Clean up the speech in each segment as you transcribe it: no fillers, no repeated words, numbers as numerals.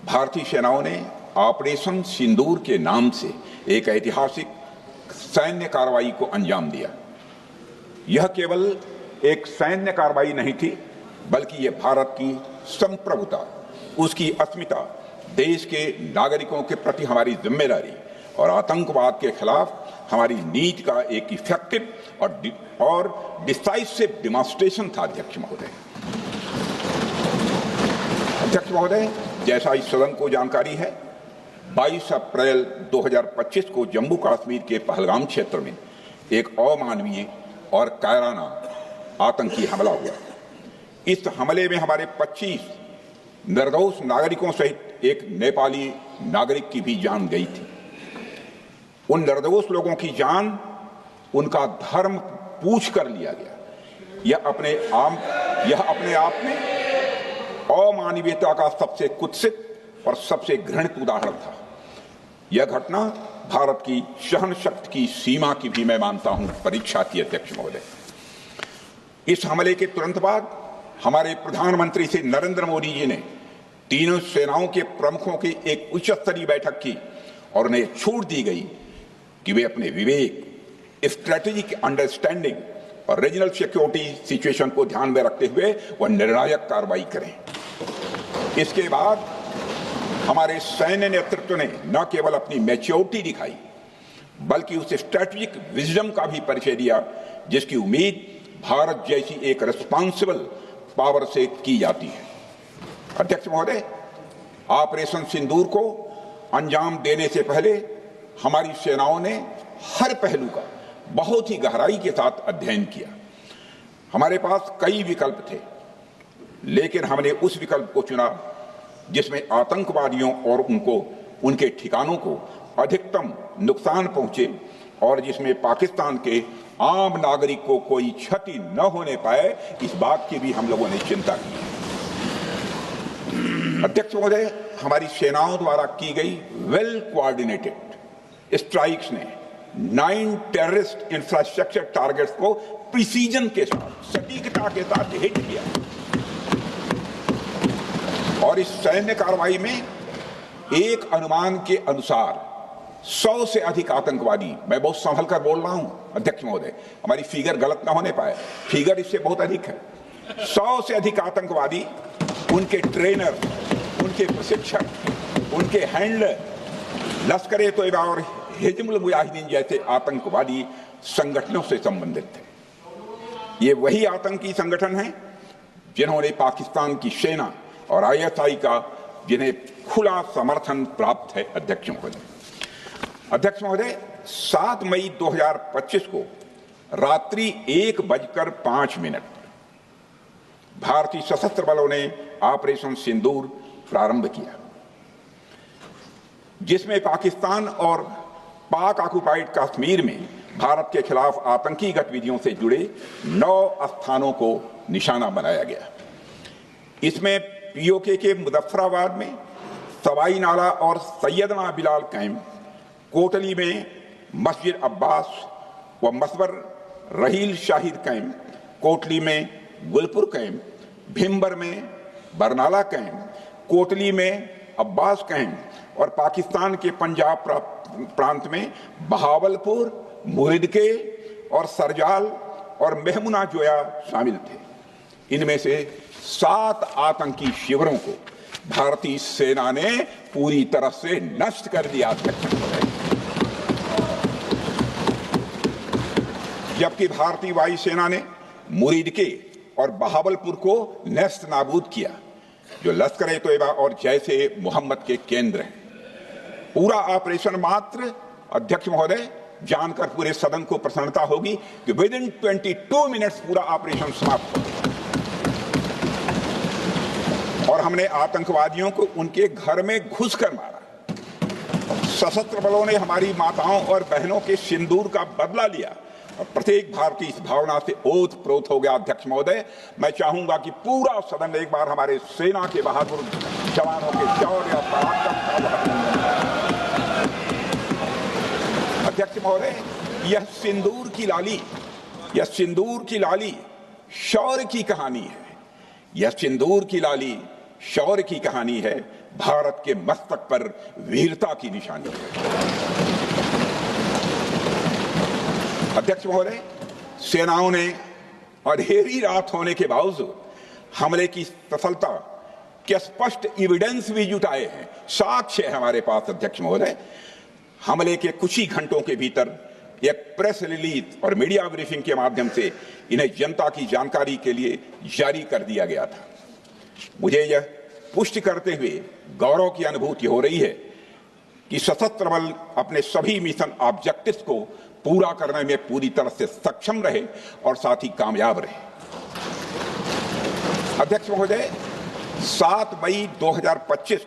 भारतीय सेनाओं ने ऑपरेशन सिंदूर के नाम से एक ऐतिहासिक सैन्य कार्रवाई को अंजाम दिया। यह केवल एक सैन्य कार्रवाई नहीं थी, बल्कि यह भारत की संप्रभुता, उसकी अस्मिता, देश के नागरिकों के प्रति हमारी जिम्मेदारी और आतंकवाद के खिलाफ हमारी नीति का एक इफेक्टिव और डिसाइसिव डिमॉन्स्ट्रेशन था। अध्यक्ष महोदय, जैसा इस सदन को जानकारी है, 22 अप्रैल 2025 को जम्मू कश्मीर के पहलगाम क्षेत्र में एक अमानवीय और कायराना आतंकी हमला हुआ। इस हमले में हमारे 25 निर्दोष नागरिकों सहित एक नेपाली नागरिक की भी जान गई थी। उन निर्दोष लोगों की जान उनका धर्म पूछ कर लिया गया। यह अपने आप में अमानवीयता का सबसे कुत्सित और सबसे घृणित उदाहरण था। यह घटना भारत की सहन शक्ति की सीमा की भी मैं मानता हूं परीक्षा थी। अध्यक्ष महोदय, इस हमले के तुरंत बाद हमारे प्रधानमंत्री श्री नरेंद्र मोदी जी ने तीनों सेनाओं के प्रमुखों की एक उच्च स्तरीय बैठक की और उन्हें छूट दी गई कि वे अपने विवेक, स्ट्रेटेजिक अंडरस्टैंडिंग और रीजनल सिक्योरिटी सिचुएशन को ध्यान में रखते हुए वह निर्णायक कार्रवाई करें। इसके बाद हमारे सैन्य नेतृत्व ने न केवल अपनी मैच्योरिटी दिखाई, बल्कि उस स्ट्रेटेजिक विजडम का भी परिचय दिया जिसकी उम्मीद भारत जैसी एक रिस्पॉन्सिबल पावर से की जाती है। अध्यक्ष महोदय, ऑपरेशन सिंदूर को अंजाम देने से पहले हमारी सेनाओं ने हर पहलू का बहुत ही गहराई के साथ अध्ययन किया। हमारे पास कई विकल्प थे, लेकिन हमने उस विकल्प को चुना जिसमें आतंकवादियों और उनके ठिकानों को अधिकतम नुकसान पहुंचे और जिसमें पाकिस्तान के आम नागरिक को कोई क्षति न होने पाए, इस बात की भी हम लोगों ने चिंता की। अध्यक्ष महोदय, हमारी सेनाओं द्वारा की गई वेल कोऑर्डिनेटेड स्ट्राइक्स ने 9 टेररिस्ट इंफ्रास्ट्रक्चर टारगेट्स को प्रिसीजन के साथ, सटीकता के साथ हिट किया और इस सैन्य कार्रवाई में एक अनुमान के अनुसार 100 से अधिक आतंकवादी, मैं बहुत संभल कर बोल रहा हूं अध्यक्ष महोदय, हमारी फिगर गलत ना होने पाए, फिगर इससे बहुत अधिक है। 100 से अधिक आतंकवादी, उनके ट्रेनर, उनके प्रशिक्षक, उनके हैंडलर लश्कर-ए तोयबा और हिजबुल मुजाहिदीन जैसे आतंकवादी संगठनों से संबंधित थे। ये वही आतंकी संगठन हैं जिन्होंने पाकिस्तान की सेना और ISI का जिन्हें खुला समर्थन प्राप्त है। अध्यक्ष महोदय, 7 मई 2025 को रात्रि 1:05 भारतीय सशस्त्र बलों ने ऑपरेशन सिंदूर प्रारंभ किया, जिसमें पाकिस्तान और पाक ऑक्युपाइड कश्मीर में भारत के खिलाफ आतंकी गतिविधियों से जुड़े 9 स्थानों को निशाना बनाया गया। इसमें POK के मुजफ्फराबाद में सवाई नाला और सैयदना बिलाल कैंप, कोटली में मस्जिद अब्बास व मसबर रहील शाहिद कैंप, कोटली में गुलपुर कैंप, भिम्बर में बरनाला कैंप, कोटली में अब्बास कैंप और पाकिस्तान के पंजाब प्रांत में बहावलपुर, मुहिदके और सरजाल और मेहमुना जोया शामिल थे। इनमें से 7 आतंकी शिविरों को भारतीय सेना ने पूरी तरह से नष्ट कर दिया, जबकि भारतीय वायुसेना ने मुरीदके और बहावलपुर को नेस्त नाबूद किया, जो लश्कर-ए-तोयबा और जैश-ए मोहम्मद के केंद्र हैं। पूरा ऑपरेशन मात्र, अध्यक्ष महोदय, जानकर पूरे सदन को प्रसन्नता होगी कि विदिन 22 मिनट्स पूरा ऑपरेशन समाप्त हो गया और हमने आतंकवादियों को उनके घर में घुसकर मारा। सशस्त्र बलों ने हमारी माताओं और बहनों के सिंदूर का बदला लिया और प्रत्येक भारतीय इस भावना से ओत-प्रोत हो गया। अध्यक्ष महोदय, मैं चाहूंगा कि पूरा सदन एक बार हमारे सेना के बहादुर जवानों के शौर्य और पराक्रम का। अध्यक्ष महोदय, यह सिंदूर की लाली शौर्य की कहानी है। यह सिंदूर की लाली शौर्य की कहानी है भारत के मस्तक पर वीरता की निशानी है। अध्यक्ष महोदय, सेनाओं ने अंधेरी रात होने के बावजूद हमले की सफलता के स्पष्ट एविडेंस भी जुटाए हैं, साक्ष्य है हमारे पास। अध्यक्ष महोदय, हमले के कुछ ही घंटों के भीतर एक प्रेस रिलीज और मीडिया ब्रीफिंग के माध्यम से इन्हें जनता की जानकारी के लिए जारी कर दिया गया था। मुझे यह पुष्टि करते हुए गौरव की अनुभूति हो रही है कि सशस्त्र बल अपने सभी मिशन ऑब्जेक्टिव्स को पूरा करने में पूरी तरह से सक्षम रहे और साथ ही कामयाब रहे। अध्यक्ष महोदय, 7 मई 2025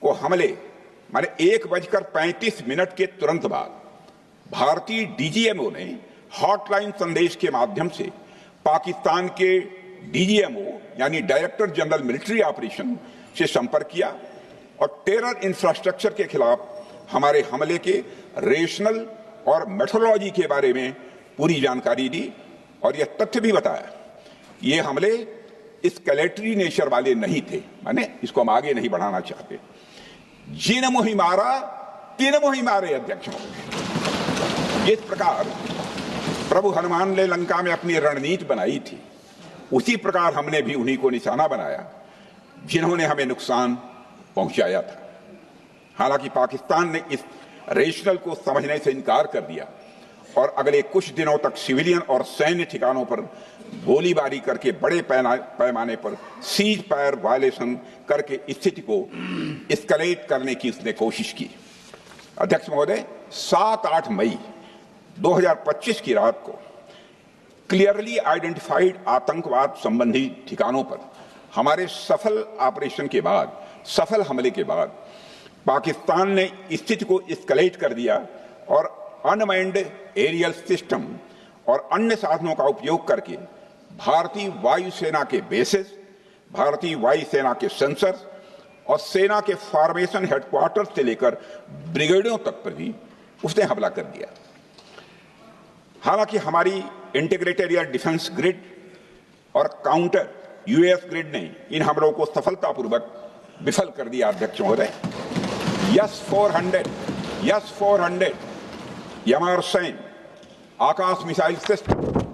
को हमले माने 1:35 के तुरंत बाद भारतीय डीजीएमओ ने हॉटलाइन संदेश के माध्यम से पाकिस्तान के डीजीएमओ यानी डायरेक्टर जनरल मिलिट्री ऑपरेशन से संपर्क किया और टेरर इंफ्रास्ट्रक्चर के खिलाफ हमारे हमले के रेशनल और मेथोडोलॉजी के बारे में पूरी जानकारी दी और यह तथ्य भी बताया ये हमले एस्केलेटरी नेचर वाले नहीं थे, माने इसको हम आगे नहीं बढ़ाना चाहते। जिन मोहि मारा तीन मोहि मारे। अध्यक्ष महोदय, जिस प्रकार प्रभु हनुमान ने लंका में अपनी रणनीति बनाई थी, उसी प्रकार हमने भी उन्हीं को निशाना बनाया जिन्होंने हमें नुकसान पहुंचाया था। हालांकि पाकिस्तान ने इस रेशनल को समझने से इनकार कर दिया और अगले कुछ दिनों तक सिविलियन और सैन्य ठिकानों पर गोलीबारी करके बड़े पैमाने पर सीज फायर वायलेशन करके स्थिति को एस्केलेट करने की उसने कोशिश की। अध्यक्ष महोदय, 7-8 मई 2025 की रात को क्लियरली आइडेंटिफाइड आतंकवाद संबंधी ठिकानों पर हमारे सफल ऑपरेशन के बाद, सफल हमले के बाद पाकिस्तान ने स्थिति को एस्केलेट कर दिया और अनमैन्ड एरियल सिस्टम और अन्य साधनों का उपयोग करके भारतीय वायुसेना के बेसेस, भारतीय वायुसेना के सेंसर्स और सेना के फॉर्मेशन हेडक्वार्टर से लेकर ब्रिगेडों तक पर भी उसने हमला कर दिया। हालांकि हमारी इंटीग्रेटेड एयर डिफेंस ग्रिड और काउंटर यूएस ग्रिड ने इन हमलों को सफलतापूर्वक विफल कर दिया। अध्यक्ष महोदय, यस-400 यमारसैन आकाश मिसाइल सिस्टम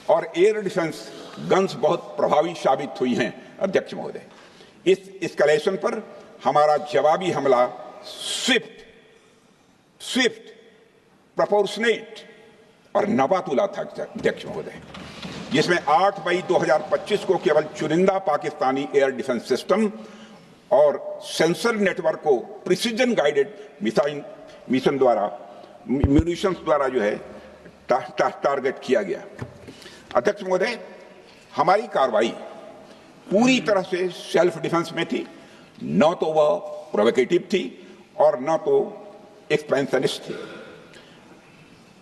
और एयर डिफेंस गन्स बहुत प्रभावी साबित हुई हैं। अध्यक्ष महोदय, इस एस्केलेशन पर हमारा जवाबी हमला स्विफ्ट, प्रोपोर्शनेट और नवातुला था। अध्यक्ष महोदय, जिसमें 8 मई 2025 को केवल चुनिंदा पाकिस्तानी एयर डिफेंस सिस्टम और सेंसर नेटवर्क को प्रिसीजन गाइडेड मिशन द्वारा म्यूनिशंस द्वारा जो है टारगेट किया गया। अध्यक्ष महोदय, हमारी कार्रवाई पूरी तरह से सेल्फ डिफेंस में थी, न तो वह प्रोवोकेटिव थी और न तो एक्सपेंशनिस्ट थी।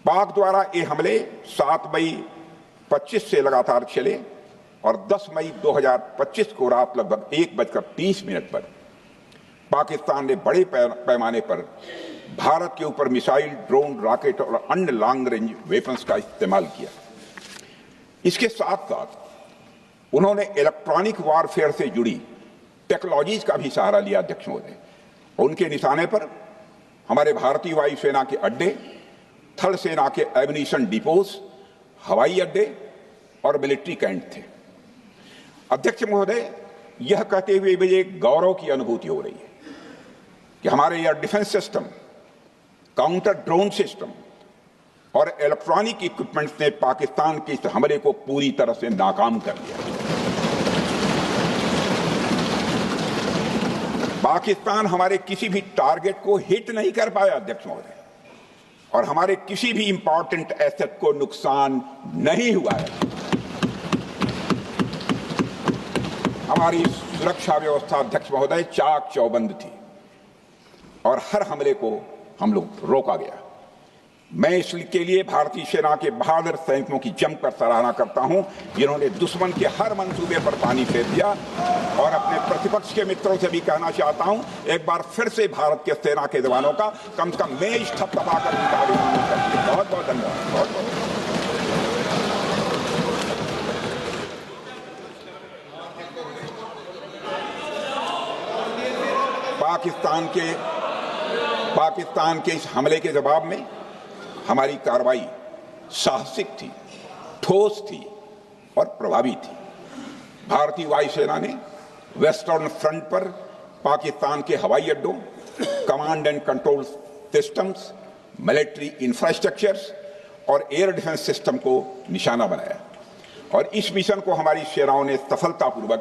पाक द्वारा ये हमले 7 मई 25 से लगातार चले और 10 मई 2025 को रात लगभग 1:30 पर पाकिस्तान ने बड़े पैमाने पर भारत के ऊपर मिसाइल, ड्रोन, रॉकेट और अन्य लॉन्ग रेंज वेपन्स का इस्तेमाल किया। इसके साथ साथ उन्होंने इलेक्ट्रॉनिक वारफेयर से जुड़ी टेक्नोलॉजीज का भी सहारा लिया। अध्यक्ष महोदय, उनके निशाने पर हमारे भारतीय वायुसेना के अड्डे, थल सेना के एमिनिशन डिपोज, हवाई अड्डे और मिलिट्री कैंट थे। अध्यक्ष महोदय, यह कहते हुए मुझे गौरव की अनुभूति हो रही है कि हमारे air defence system, counter drone system और इलेक्ट्रॉनिक इक्विपमेंट्स ने पाकिस्तान के इस हमले को पूरी तरह से नाकाम कर दिया। पाकिस्तान हमारे किसी भी टारगेट को हिट नहीं कर पाया। अध्यक्ष महोदय, और हमारे किसी भी इंपॉर्टेंट एसेट को नुकसान नहीं हुआ है। हमारी सुरक्षा व्यवस्था, अध्यक्ष महोदय, चाक चौबंद थी और हर हमले को हम लोग रोका गया। मैं इसके लिए भारतीय सेना के बहादुर सैनिकों की जमकर सराहना करता हूं, जिन्होंने दुश्मन के हर मंसूबे पर पानी फेर दिया। और अपने प्रतिपक्ष के मित्रों से भी कहना चाहता हूं, एक बार फिर से भारत के सेना के जवानों का कम से कम मेज थपथपाकर उनका अभिनंदन करिए। बहुत बहुत धन्यवाद। बहुत बहुत पाकिस्तान के इस हमले के जवाब में हमारी कार्रवाई साहसिक थी, ठोस थी और प्रभावी थी। भारतीय वायुसेना ने वेस्टर्न फ्रंट पर पाकिस्तान के हवाई अड्डों, command and control systems, military infrastructures और एयर डिफेंस सिस्टम को निशाना बनाया और इस मिशन को हमारी सेनाओं ने सफलतापूर्वक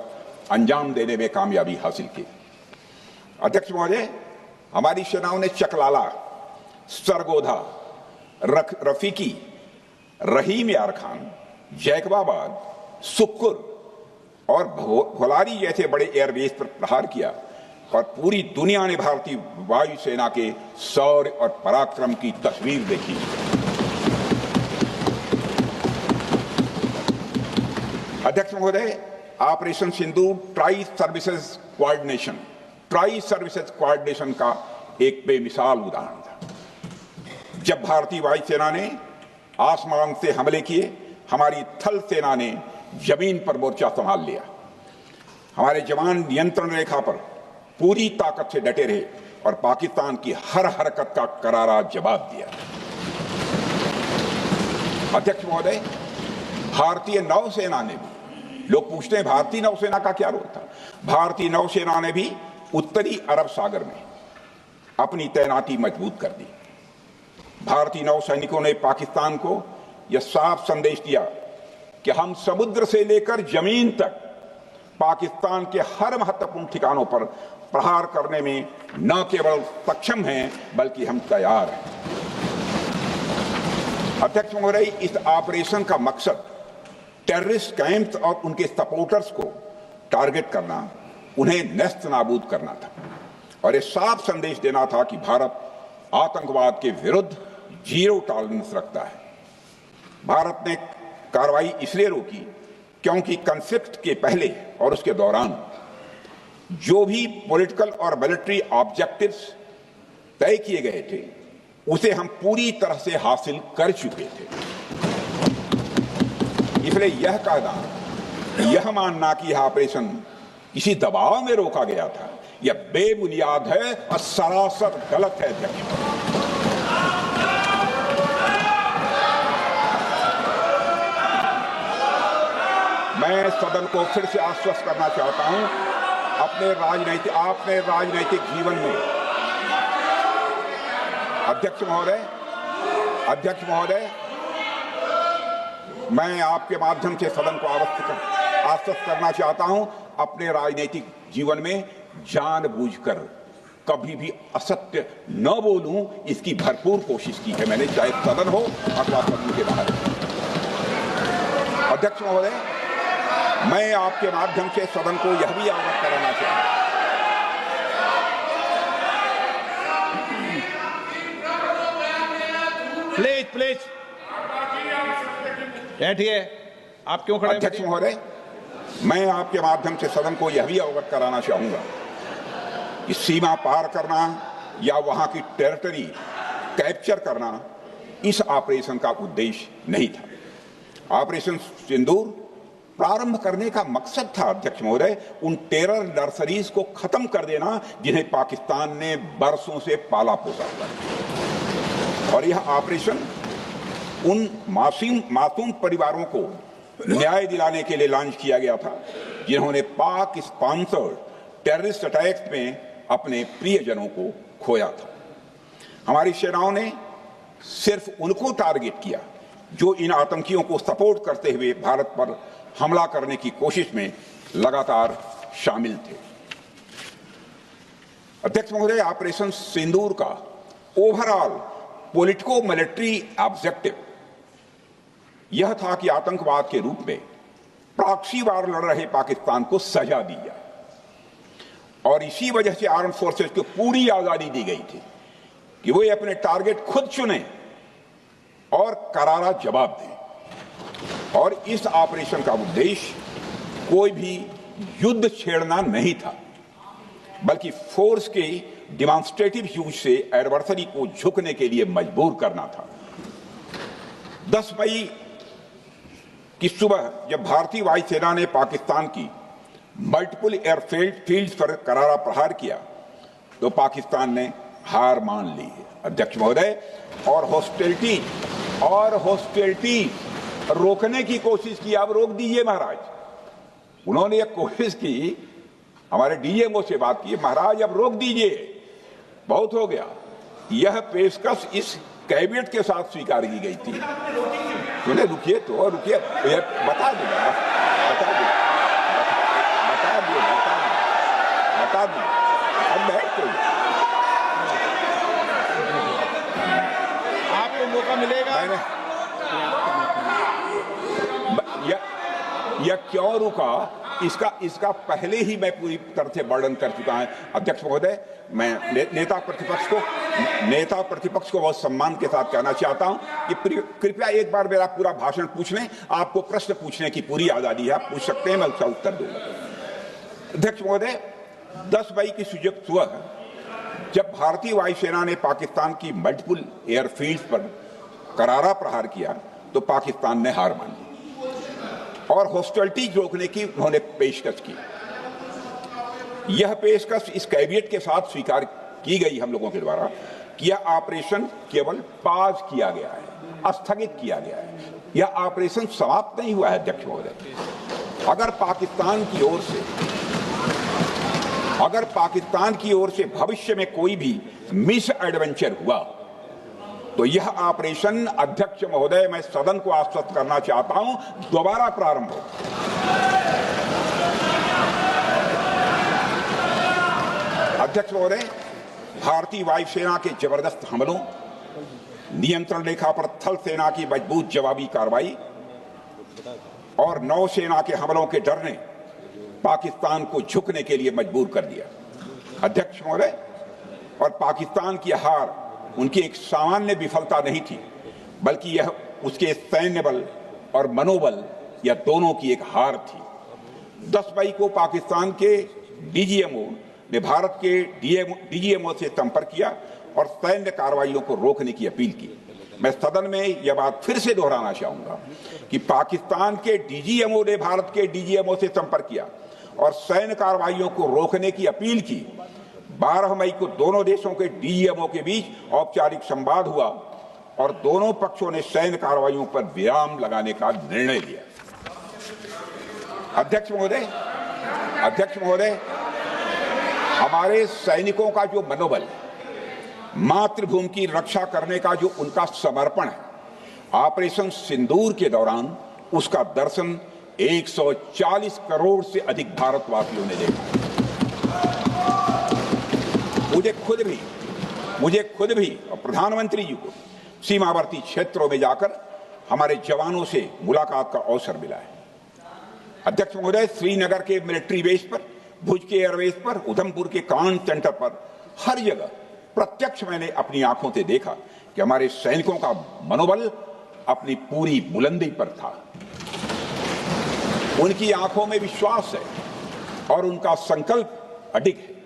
अंजाम देने में कामयाबी हासिल की। अध्यक्ष महोदय, हमारी सेनाओं ने चकलाला, सरगोधा, रफीकी, रहीम यार खान, जैकबाबाद, सुक्कुर और भोलारी जैसे बड़े एयरबेस पर प्रहार किया और पूरी दुनिया ने भारतीय वायुसेना के शौर्य और पराक्रम की तस्वीर देखी। अध्यक्ष महोदय, ऑपरेशन सिंदूर ट्राई सर्विसेज कोऑर्डिनेशन का एक बेमिसाल उदाहरण था। जब भारतीय वायुसेना ने आसमान से हमले किए, हमारी थल सेना ने जमीन पर मोर्चा संभाल लिया। हमारे जवान नियंत्रण रेखा पर पूरी ताकत से डटे रहे और पाकिस्तान की हर हरकत का करारा जवाब दिया। अध्यक्ष महोदय, भारतीय नौसेना ने भी, लोग पूछते हैं भारतीय नौसेना का क्या रोल था, भारतीय नौसेना ने भी उत्तरी अरब सागर में अपनी तैनाती मजबूत कर दी। भारतीय नौसैनिकों ने पाकिस्तान को यह साफ संदेश दिया कि हम समुद्र से लेकर जमीन तक पाकिस्तान के हर महत्वपूर्ण ठिकानों पर प्रहार करने में न केवल सक्षम हैं बल्कि हम तैयार हैं। अध्यक्ष महोदय, इस ऑपरेशन का मकसद टेररिस्ट कैंप्स और उनके सपोर्टर्स को टारगेट करना, उन्हें नेस्त नाबूद करना था और यह साफ संदेश देना था कि भारत आतंकवाद के विरुद्ध जीरो टॉलरेंस रखता है। भारत ने कार्रवाई इसलिए रोकी क्योंकि कॉन्फ्लिक्ट के पहले और उसके दौरान जो भी पॉलिटिकल और मिलिट्री ऑब्जेक्टिव्स तय किए गए थे उसे हम पूरी तरह से हासिल कर चुके थे। इसलिए यह कहना, यह मानना कि यह ऑपरेशन किसी दबाव में रोका गया था, यह बेबुनियाद है और सरासर गलत है। मैं सदन को फिर से आश्वस्त करना चाहता हूं, अपने राजनीतिक जीवन में अध्यक्ष महोदय, मैं आपके माध्यम से सदन को आश्वस्त करना चाहता हूं, अपने राजनीतिक जीवन में जानबूझकर कभी भी असत्य न बोलूं, इसकी भरपूर कोशिश की है मैंने, चाहे सदन हो अथवा सदन के बाहर। अध्यक्ष महोदय, मैं आपके माध्यम से सदन को यह भी अवगत कराना चाहता हूं, प्लीज बैठिए। आप क्यों खड़े? अध्यक्ष महोदय, मैं आपके माध्यम से सदन को यह भी अवगत कराना चाहूंगा कि सीमा पार करना या वहां की टेरिटरी कैप्चर करना इस ऑपरेशन का उद्देश्य नहीं था। ऑपरेशन सिंदूर प्रारंभ करने का मकसद था अध्यक्ष महोदय, उन टेरर नर्सरीज को खत्म कर देना जिन्हें पाकिस्तान ने बरसों से पाला पोसा था। और यह ऑपरेशन उन मासूम परिवारों को न्याय दिलाने के लिए लॉन्च किया गया था जिन्होंने पाक स्पॉन्सर्ड टेररिस्ट अटैक्स में अपने प्रियजनों को खोया था। हमारी सेनाओं ने सिर्फ उनको टारगेट किया जो इन आतंकियों को सपोर्ट करते हुए भारत पर हमला करने की कोशिश में लगातार शामिल थे। अध्यक्ष महोदय, ऑपरेशन सिंदूर का ओवरऑल पॉलिटिको मिलिट्री ऑब्जेक्टिव यह था कि आतंकवाद के रूप में प्रॉक्सी वार लड़ रहे पाकिस्तान को सजा दी जाए और इसी वजह से आर्म फोर्सेस को पूरी आजादी दी गई थी कि वो अपने टारगेट खुद चुने और करारा जवाब दें। और इस ऑपरेशन का उद्देश्य कोई भी युद्ध छेड़ना नहीं था, बल्कि फोर्स के डिमॉन्स्ट्रेटिव यूज से एडवर्सरी को झुकने के लिए मजबूर करना था। 10 मई की सुबह जब भारतीय वायुसेना ने पाकिस्तान की मल्टीपल एयरफील्ड्स पर करारा प्रहार किया, तो पाकिस्तान ने हार मान ली है अध्यक्ष महोदय। और हॉस्टिलिटी रोकने की कोशिश की, अब रोक दीजिए महाराज। उन्होंने एक कोशिश की, हमारे डीएमओ से बात की, महाराज अब रोक दीजिए, बहुत हो गया। यह पेशकश इस कैबिनेट के साथ स्वीकार की गई थी। सुने, रुकिए तो रुकिए, बता दो अब बैठ तो आपको मौका मिलेगा। यह क्यों रुका, इसका पहले ही मैं पूरी तरह से वर्णन कर चुका हूं अध्यक्ष महोदय। मैं नेता प्रतिपक्ष को बहुत सम्मान के साथ कहना चाहता हूं कि कृपया एक बार मेरा पूरा भाषण पूछ लें। आपको प्रश्न पूछने की पूरी आजादी है, आप पूछ सकते हैं, मैं उसका उत्तर दूंगा। अध्यक्ष महोदय, 10 मई की सुबह जब भारतीय वायुसेना ने पाकिस्तान की मल्टीपल एयरफील्ड्स पर करारा प्रहार किया तो पाकिस्तान ने हार मानी और हॉस्टिलिटी रोकने की उन्होंने पेशकश की। यह पेशकश इस कैबिनेट के साथ स्वीकार की गई हम लोगों के द्वारा कि यह ऑपरेशन केवल पाज किया गया है, स्थगित किया गया है। यह ऑपरेशन समाप्त नहीं हुआ है अध्यक्ष महोदय। अगर पाकिस्तान की ओर से भविष्य में कोई भी मिस एडवेंचर हुआ तो यह ऑपरेशन अध्यक्ष महोदय, मैं सदन को आश्वस्त करना चाहता हूं, दोबारा प्रारंभ हो। अध्यक्ष महोदय, भारतीय वायुसेना के जबरदस्त हमलों, नियंत्रण रेखा पर थल सेना की मजबूत जवाबी कार्रवाई और नौसेना के हमलों के डर ने पाकिस्तान को झुकने के लिए मजबूर कर दिया अध्यक्ष महोदय। और पाकिस्तान की हार उनकी एक सामान्य विफलता नहीं थी, बल्कि यह उसके सैन्य बल और मनोबल या दोनों की एक हार थी। 10 मई को पाकिस्तान के डीजीएमओ ने भारत के डीजीएमओ से संपर्क किया और सैन्य कार्रवाइयों को रोकने की अपील की। मैं सदन में यह बात फिर से दोहराना चाहूंगा कि पाकिस्तान के डीजीएमओ ने भारत के डीजीएमओ से संपर्क किया और सैन्य कार्रवाइयों को रोकने की अपील की। 12 मई को दोनों देशों के डीजीएमओ के बीच औपचारिक संवाद हुआ और दोनों पक्षों ने सैन्य कार्रवाइयों पर विराम लगाने का निर्णय लिया। अध्यक्ष महोदय, हमारे सैनिकों का जो मनोबल, मातृभूमि की रक्षा करने का जो उनका समर्पण है, ऑपरेशन सिंदूर के दौरान उसका दर्शन 140 करोड़ से अधिक भारतवासियों ने देखा। मुझे खुद भी और प्रधानमंत्री जी को सीमावर्ती क्षेत्रों में जाकर हमारे जवानों से मुलाकात का अवसर मिला है। अध्यक्ष महोदय, श्रीनगर के मिलिट्री बेस पर, भुज के एयरबेस पर, उधमपुर के कमांड सेंटर पर, हर जगह प्रत्यक्ष मैंने अपनी आंखों से देखा कि हमारे सैनिकों का मनोबल अपनी पूरी बुलंदी पर था। उनकी आंखों में विश्वास है और उनका संकल्प अडिग है।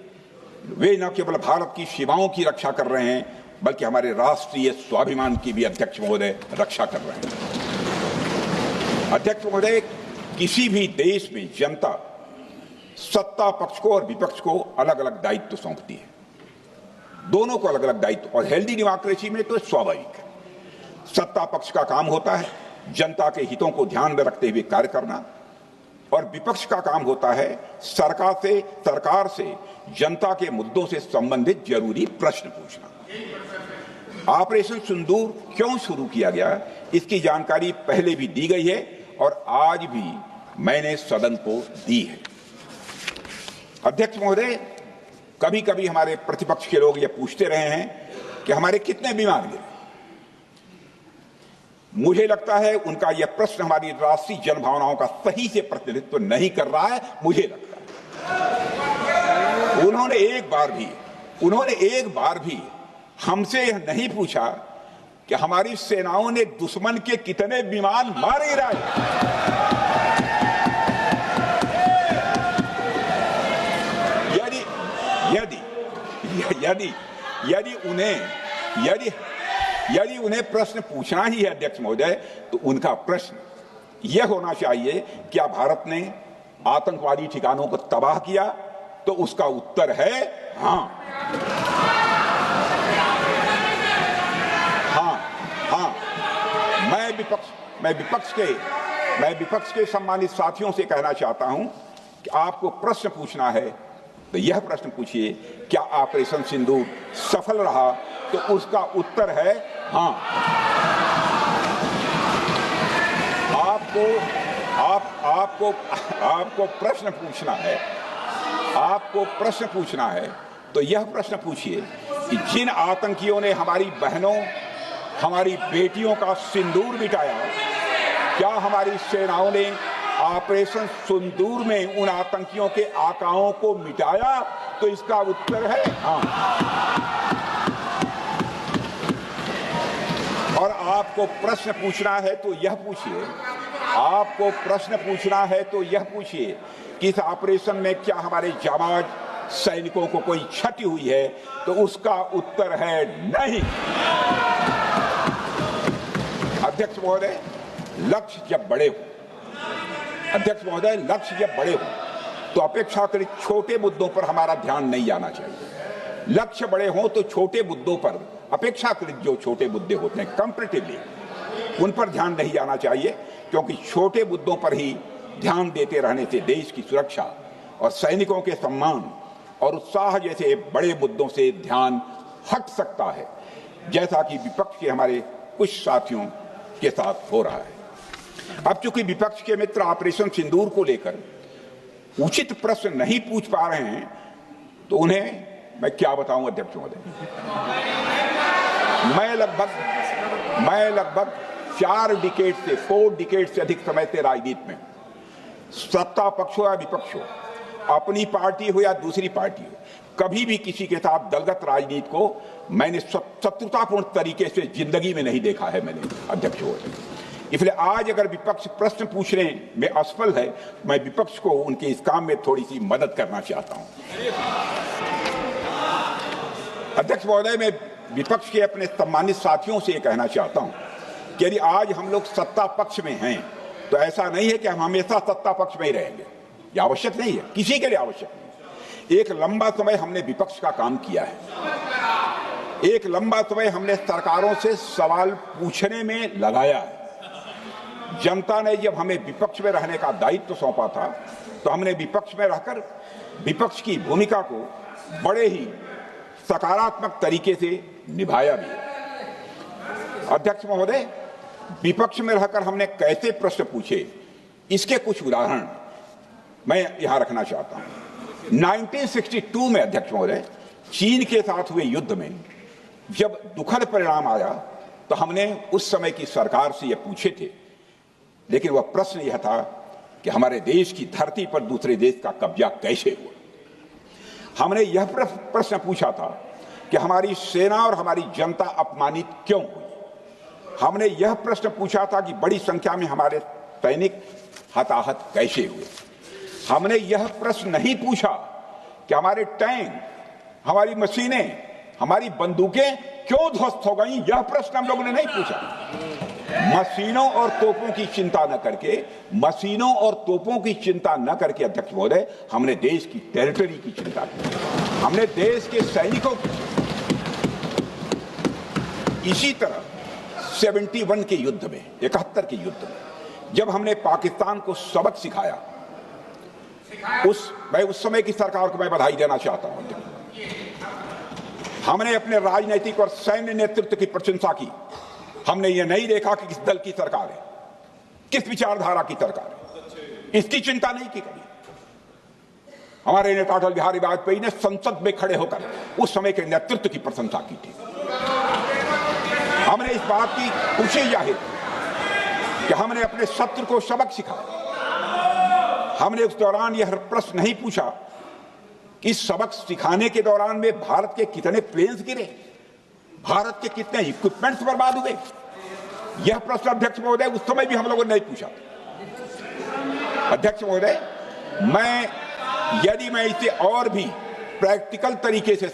वे न केवल भारत की सीमाओं की रक्षा कर रहे हैं, बल्कि हमारे राष्ट्रीय स्वाभिमान की भी अध्यक्ष महोदय रक्षा कर रहे हैं। अध्यक्ष महोदय, किसी भी देश में जनता सत्ता पक्ष को और विपक्ष को अलग अलग दायित्व सौंपती है, दोनों को अलग अलग दायित्व, और हेल्दी डेमोक्रेसी में तो स्वाभाविक है। सत्ता पक्ष का काम होता है जनता के हितों को ध्यान में रखते हुए कार्य करना और विपक्ष का काम होता है सरकार से जनता के मुद्दों से संबंधित जरूरी प्रश्न पूछना। ऑपरेशन सिंदूर क्यों शुरू किया गया, इसकी जानकारी पहले भी दी गई है और आज भी मैंने सदन को दी है। अध्यक्ष महोदय, कभी कभी हमारे प्रतिपक्ष के लोग ये पूछते रहे हैं कि हमारे कितने विमान गिरे। मुझे लगता है उनका यह प्रश्न हमारी राष्ट्रीय जनभावनाओं का सही से प्रतिनिधित्व नहीं कर रहा है। मुझे लगता है उन्होंने एक बार भी हमसे यह नहीं पूछा कि हमारी सेनाओं ने दुश्मन के कितने विमान मारे गिराए। यदि उन्हें प्रश्न पूछना ही है अध्यक्ष महोदय, तो उनका प्रश्न यह होना चाहिए, क्या भारत ने आतंकवादी ठिकानों को तबाह किया? तो उसका उत्तर है हाँ। मैं विपक्ष के सम्मानित साथियों से कहना चाहता हूं कि आपको प्रश्न पूछना है तो यह प्रश्न पूछिए, क्या ऑपरेशन सिंदूर सफल रहा? तो उसका उत्तर है हां। आपको प्रश्न पूछना है तो यह प्रश्न पूछिए कि जिन आतंकियों ने हमारी बहनों, हमारी बेटियों का सिंदूर मिटाया, क्या हमारी सेनाओं ने ऑपरेशन सिंदूर में उन आतंकियों के आकाओं को मिटाया? तो इसका उत्तर है हाँ। और आपको प्रश्न पूछना है तो यह पूछिए कि इस ऑपरेशन में क्या हमारे जाबाज सैनिकों को कोई क्षति हुई है? तो उसका उत्तर है नहीं। अध्यक्ष महोदय, लक्ष्य जब बड़े हो तो अपेक्षाकृत छोटे मुद्दों पर हमारा ध्यान नहीं जाना चाहिए। लक्ष्य बड़े हों तो छोटे मुद्दों पर, अपेक्षाकृत जो छोटे मुद्दे होते हैं कंपैरेटिवली, उन पर ध्यान नहीं जाना चाहिए, क्योंकि छोटे मुद्दों पर ही ध्यान देते रहने से देश की सुरक्षा और सैनिकों के सम्मान और उत्साह जैसे बड़े मुद्दों से ध्यान हट सकता है, जैसा कि विपक्ष के हमारे कुछ साथियों के साथ हो रहा है। अब चूंकि विपक्ष के मित्र ऑपरेशन सिंदूर को लेकर उचित प्रश्न नहीं पूछ पा रहे हैं, तो उन्हें मैं क्या बताऊं अध्यक्ष महोदय। मैं लगभग 4 डिकेड से अधिक समय से राजनीति में, सत्ता पक्ष हो या विपक्ष हो, अपनी पार्टी हो या दूसरी पार्टी हो, कभी भी किसी के साथ दलगत राजनीति को मैंने शत्रुतापूर्ण तरीके से जिंदगी में नहीं देखा है मैंने अध्यक्ष महोदय। इसलिए आज अगर विपक्ष प्रश्न पूछने में असफल है, मैं विपक्ष को उनके इस काम में थोड़ी सी मदद करना चाहता हूं। अध्यक्ष महोदय, मैं विपक्ष के अपने सम्मानित साथियों से कहना चाहता हूं कि यदि आज हम लोग सत्ता पक्ष में हैं तो ऐसा नहीं है कि हम हमेशा सत्ता पक्ष में ही रहेंगे। यह आवश्यक नहीं है, किसी के लिए आवश्यक नहीं। एक लंबा समय हमने विपक्ष का काम किया है, एक लंबा समय हमने सरकारों से सवाल पूछने में लगाया है। जनता ने जब हमें विपक्ष में रहने का दायित्व सौंपा था तो हमने विपक्ष में रहकर विपक्ष की भूमिका को बड़े ही सकारात्मक तरीके से निभाया भी। अध्यक्ष महोदय, विपक्ष में रहकर हमने कैसे प्रश्न पूछे, इसके कुछ उदाहरण मैं यहां रखना चाहता हूं। 1962 में अध्यक्ष महोदय, चीन के साथ हुए युद्ध में जब दुखद परिणाम आया तो हमने उस समय की सरकार से यह पूछे थे, लेकिन वह प्रश्न यह था कि हमारे देश की धरती पर दूसरे देश का कब्जा कैसे हुआ। हमने यह प्रश्न पूछा था कि हमारी सेना और हमारी जनता अपमानित क्यों हुई। हमने यह प्रश्न पूछा था कि बड़ी संख्या में हमारे सैनिक हताहत कैसे हुए। हमने यह प्रश्न नहीं पूछा कि हमारे टैंक, हमारी मशीनें, हमारी बंदूकें क्यों ध्वस्त हो गई। यह प्रश्न हम लोगों ने नहीं पूछा। मशीनों और तोपों की चिंता न करके अध्यक्ष महोदय, हमने देश की टेरिटरी की चिंता की, हमने देश के सैनिकों की। इसी तरह 71 के युद्ध में, 71 के युद्ध में जब हमने पाकिस्तान को सबक सिखाया, मैं उस समय की सरकार को मैं बधाई देना चाहता हूं। हमने अपने राजनीतिक और सैन्य नेतृत्व की प्रशंसा की। हमने ये नहीं देखा कि किस दल की सरकार है, किस विचारधारा की सरकार है, इसकी चिंता नहीं की कभी। हमारे नेता अटल बिहारी वाजपेयी ने संसद में खड़े होकर उस समय के नेतृत्व की प्रशंसा की थी। हमने इस बात की खुशी जाहिर कि हमने अपने शत्रु को सबक सिखाया। हमने उस दौरान यह प्रश्न नहीं पूछा कि सबक सिखाने के दौरान में भारत के कितने प्लेन्स गिरे, भारत के कितने इक्विपमेंट्स बर्बाद हुए। यह प्रश्न अध्यक्ष महोदय उस समय भी हम लोगों ने नहीं पूछा। अध्यक्ष महोदय, यदि मैं इसे और भी प्रैक्टिकल तरीके से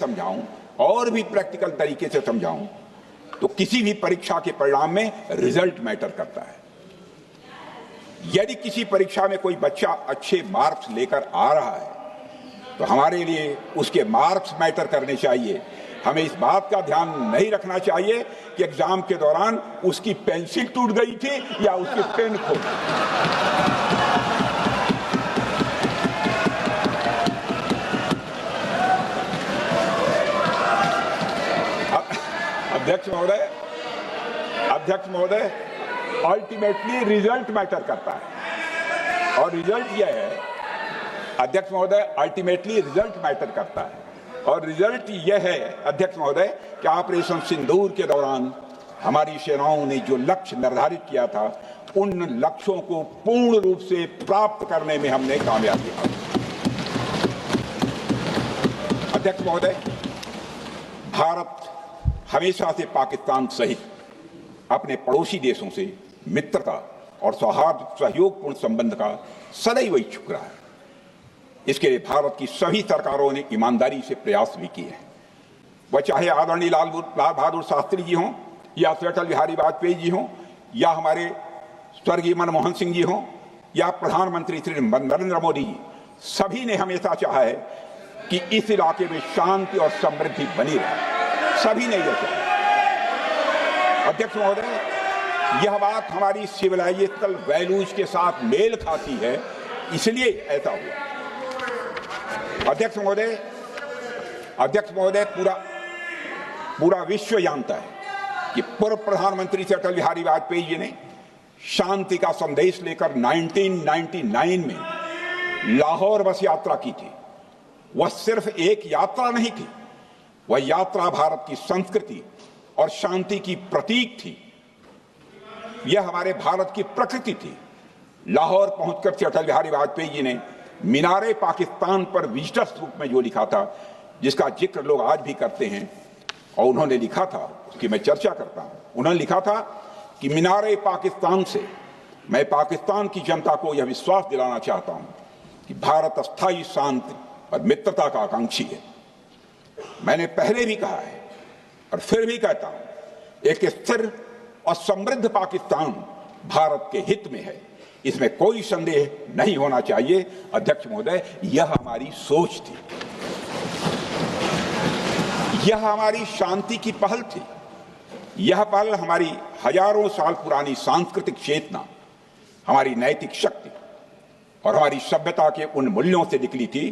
समझाऊं तो किसी भी परीक्षा के परिणाम में रिजल्ट मैटर करता है। यदि किसी परीक्षा में कोई बच्चा अच्छे मार्क्स लेकर आ रहा है तो हमारे लिए उसके मार्क्स मैटर करने चाहिए। हमें इस बात का ध्यान नहीं रखना चाहिए कि एग्जाम के दौरान उसकी पेंसिल टूट गई थी या उसकी पेन खो गई। अध्यक्ष महोदय, अल्टीमेटली रिजल्ट मैटर करता है और रिजल्ट यह है, अध्यक्ष महोदय, अल्टीमेटली रिजल्ट मैटर करता है और रिजल्ट यह है अध्यक्ष महोदय कि ऑपरेशन सिंदूर के दौरान हमारी सेनाओं ने जो लक्ष्य निर्धारित किया था उन लक्ष्यों को पूर्ण रूप से प्राप्त करने में हमने कामयाबी हासिल की। अध्यक्ष महोदय, भारत हमेशा से पाकिस्तान सहित अपने पड़ोसी देशों से मित्रता और सौहार्द सहयोगपूर्ण संबंध का सदैव इच्छुक रहा है। इसके लिए भारत की सभी सरकारों ने ईमानदारी से प्रयास भी किए हैं। वह चाहे आदरणीय लाल बहादुर शास्त्री जी हों या अटल बिहारी वाजपेयी जी हों या हमारे स्वर्गीय मनमोहन सिंह जी हों या प्रधानमंत्री श्री नरेंद्र मोदी जी, सभी ने हमेशा चाहा है कि इस इलाके में शांति और समृद्धि बनी रहे। सभी ने यह चाहा। अध्यक्ष महोदय, यह बात हमारी सिविलाइजेशनल वैल्यूज के साथ मेल खाती है, इसलिए ऐसा हुआ। अध्यक्ष महोदय, पूरा विश्व जानता है कि पूर्व प्रधानमंत्री से अटल बिहारी वाजपेयी जी ने शांति का संदेश लेकर 1999 में लाहौर बस यात्रा की थी। वह सिर्फ एक यात्रा नहीं थी, वह यात्रा भारत की संस्कृति और शांति की प्रतीक थी। यह हमारे भारत की प्रकृति थी। लाहौर पहुंचकर से अटल बिहारी वाजपेयी जी ने मीनारे पाकिस्तान पर विजिटर्स रूप में जो लिखा था, जिसका जिक्र लोग आज भी करते हैं, और उन्होंने लिखा था, उसकी मैं चर्चा करता हूं। उन्होंने लिखा था कि मीनारे पाकिस्तान से मैं पाकिस्तान की जनता को यह विश्वास दिलाना चाहता हूं कि भारत अस्थायी शांति और मित्रता का आकांक्षी है। मैंने पहले भी कहा है और फिर भी कहता हूं, एक स्थिर और समृद्ध पाकिस्तान भारत के हित में है, इसमें कोई संदेह नहीं होना चाहिए। अध्यक्ष महोदय, यह हमारी सोच थी, यह हमारी शांति की पहल थी। यह पहल हमारी हजारों साल पुरानी सांस्कृतिक चेतना, हमारी नैतिक शक्ति और हमारी सभ्यता के उन मूल्यों से निकली थी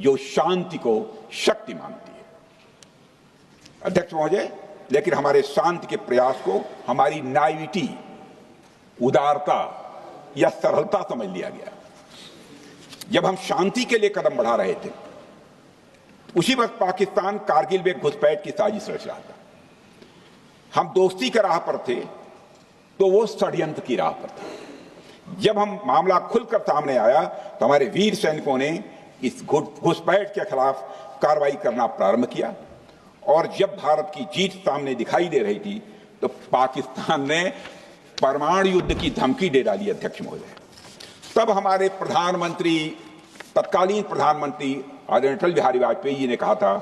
जो शांति को शक्ति मानती है। अध्यक्ष महोदय, लेकिन हमारे शांति के प्रयास को हमारी नाइविटी, उदारता या सरलता समझ लिया गया। जब हम शांति के लिए कदम बढ़ा रहे थे, उसी वक्त पाकिस्तान कारगिल में घुसपैठ की साजिश रच रहा था। हम दोस्ती के राह पर थे तो वो षड्यंत्र की राह पर था। जब हम मामला खुलकर सामने आया तो हमारे वीर सैनिकों ने इस घुसपैठ के खिलाफ कार्रवाई करना प्रारंभ किया, और जब भारत की जीत सामने दिखाई दे रही थी तो पाकिस्तान ने परमाणु युद्ध की धमकी दे डाली। अध्यक्ष महोदय, तब हमारे प्रधानमंत्री, तत्कालीन प्रधानमंत्री आदरणीय अटल बिहारी वाजपेयी जी ने कहा था,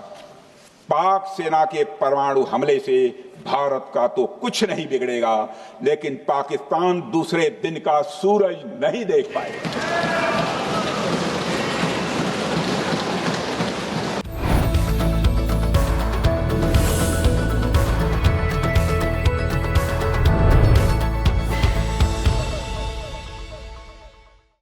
पाक सेना के परमाणु हमले से भारत का तो कुछ नहीं बिगड़ेगा, लेकिन पाकिस्तान दूसरे दिन का सूरज नहीं देख पाएगा।